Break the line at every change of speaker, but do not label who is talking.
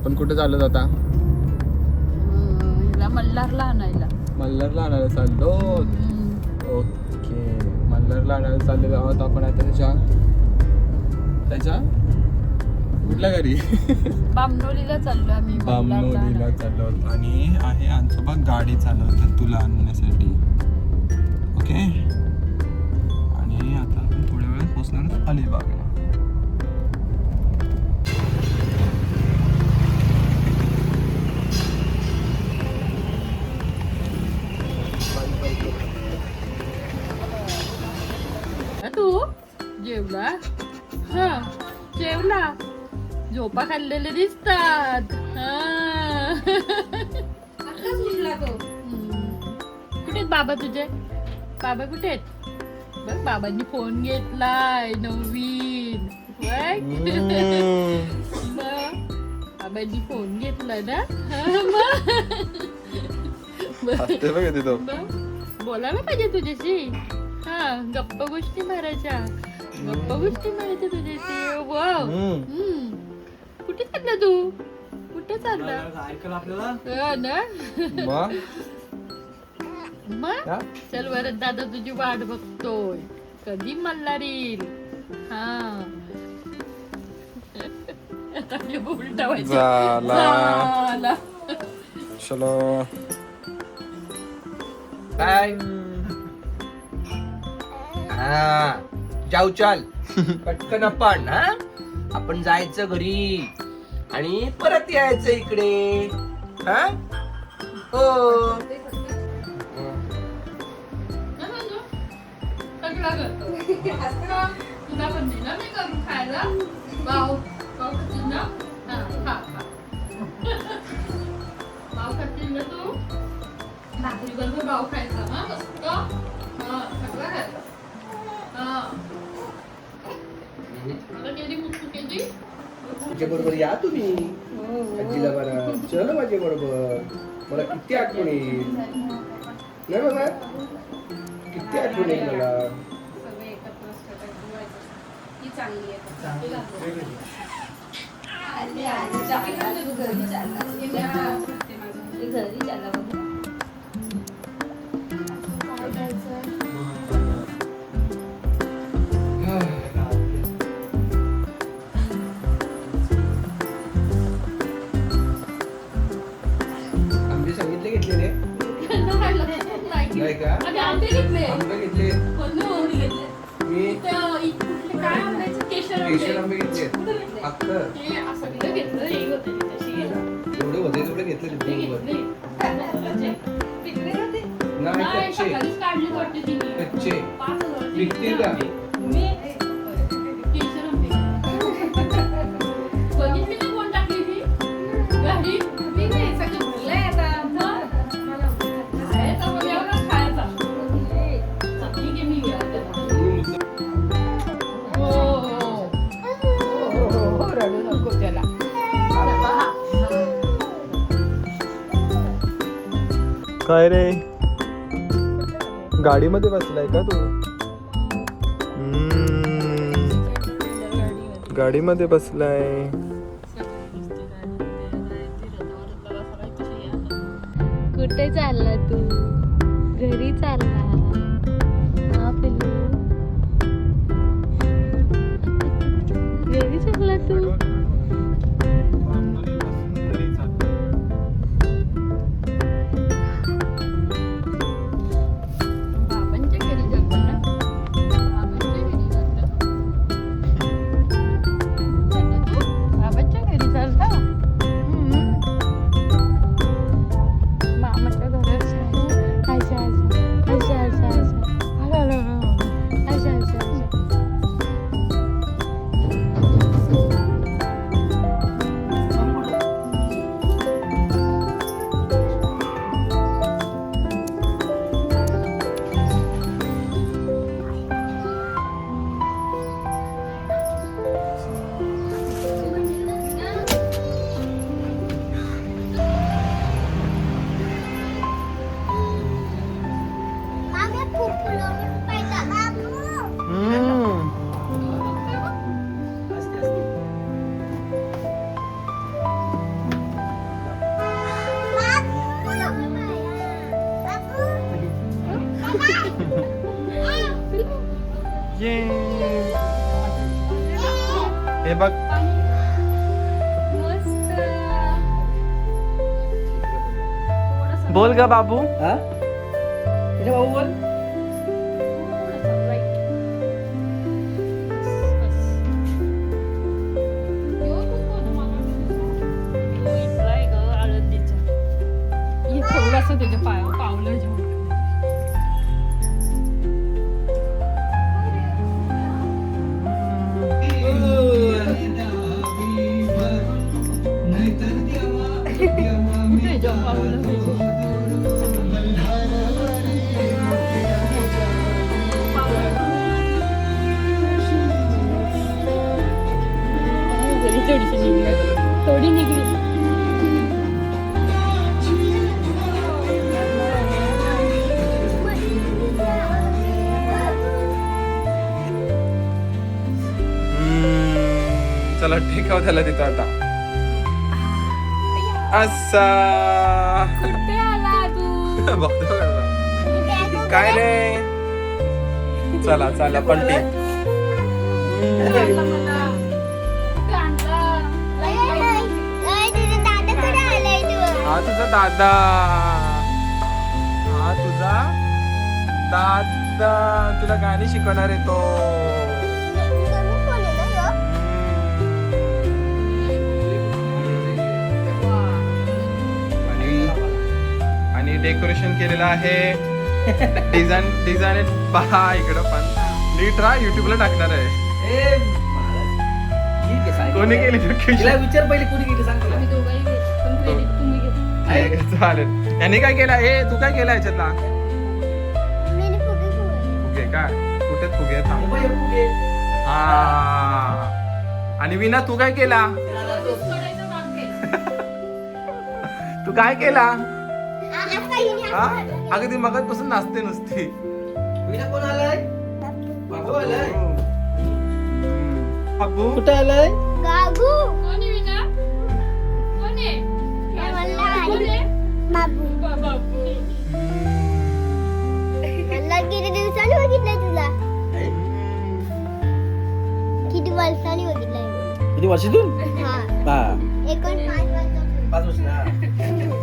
आपण कुठे चाललो आता?
मल्हारला आणायला.
मल्हारला आणायला चाललो. ओके, मल्हारला आणायला चाललेलो आहोत आपण आता त्याच्या कुठल्या घरी?
बामणोलीला चाललो आम्ही.
बामणोलीला चाललो आणि आहे आमचं बघ गाडी चालवतात तुला आणण्यासाठी. ओके, आणि आता आपण थोड्या वेळात पोहोचणार अलिबागला.
तू जेवला? हा जेवला. झोपा खाल्लेले दिसतात. कुठे आहेत बाबा तुझे? बाबा कुठे आहेत? बघ बाबांनी फोन घेतलाय नवीन. बाबांनी फोन घेतलाय ना. बोलायला पाहिजे तुझ्याशी. हा गप्पा गोष्टी मारायच्या. गप्पा गोष्टी मारायच्या तुझ्याशी. वाव. कुठे चालला तू? कुठे चालला? मग चल बरं, दादा तुझी वाट बघतोय कधी मल्हार येईल. हा उलटा
झाला. चलो
काय जाऊ चाल पटकन आपण जायचं घरी आणि परत यायचं इकडे. हा हो
तुला पण दिला मी करून खायला. भाऊ खातील ना. भाऊ खातील ना तू. भाकरी बरोबर भाऊ खायचा. हा मस्त. सगळं खायचं.
माझ्या बरोबर या तुम्ही आजीला बरा. चल माझ्या बरोबर. मला किती आठवण येईल नाही बाबा, किती आठवण येईल मला. आंबे सांगितले घेतलेले नाही का?
आंबे घेतले.
आंबे घेतले मी. केशर आंबे घेतले. एवढे होते तेवढे घेतले नाही. कच्चे विकतील का?
काय रे, गाडीमध्ये बसलाय का तू? गाडीमध्ये बसलाय.
कुठे चालला तू? घरी चालला. हा पिल्लू, घरी चालला तू?
हे बघ
मस्त. थोडंसं
बोल ग बाबू.
हा तिथे भाऊ बोल.
थोडंसं right. बस. यो नको ना मला. यो इकडं आहे ग आळंदीच्या. हे थोडंसं त्याच्या पावलं जेवढं. कुठे जेव्हा पावलं थोडीशी निघली. थोडी निघली.
चला ठेकाव त्याला तिथं आता. असा
कुठे आला तू?
बघतो का? काय रे. चला चला पलटी.
आणला मला. कुठे आणला?
हा तुझा दादा. हा तुझा दादा तुला गाणी शिकवणार आहे तो. आणि डेकोरेशन केलेलं आहे. डिझाईन पहा इकडं पण नीट राहा. युट्यूबला टाकणार आहे.
ए, मला- ठीक आहे, सांग.
कोणी केली
तिला
लोकेशन?
विचार पहिले कोणी केली सांग तुला.
आम्ही दोघंही घेऊ. पण credit तुम्ही घ्या.
चालेल. याने काय केलं? ए तू काय केलं याच्यातला? फुगे का? कुठे फुगे
हे
थांब.
बघ, हे फुगे.
हा. आणि विना तू काय केला?
सोडायचं मागे.
तू काय केला? हा अगं ती मगाचपासून नाचते नुसती.
विना कोण आलाय? बाबू आलाय.
बाबू
कुठे आलाय?
कोण आहे विना? कोण आहे? कोण आहे? बाबा.
किती दिवसांनी बघितलंय तुला? किती वर्षांनी बघितलंय?
किती वर्षातून?
हा.
हा.
5 वर्षांपूर्वी.
5 वर्ष ना.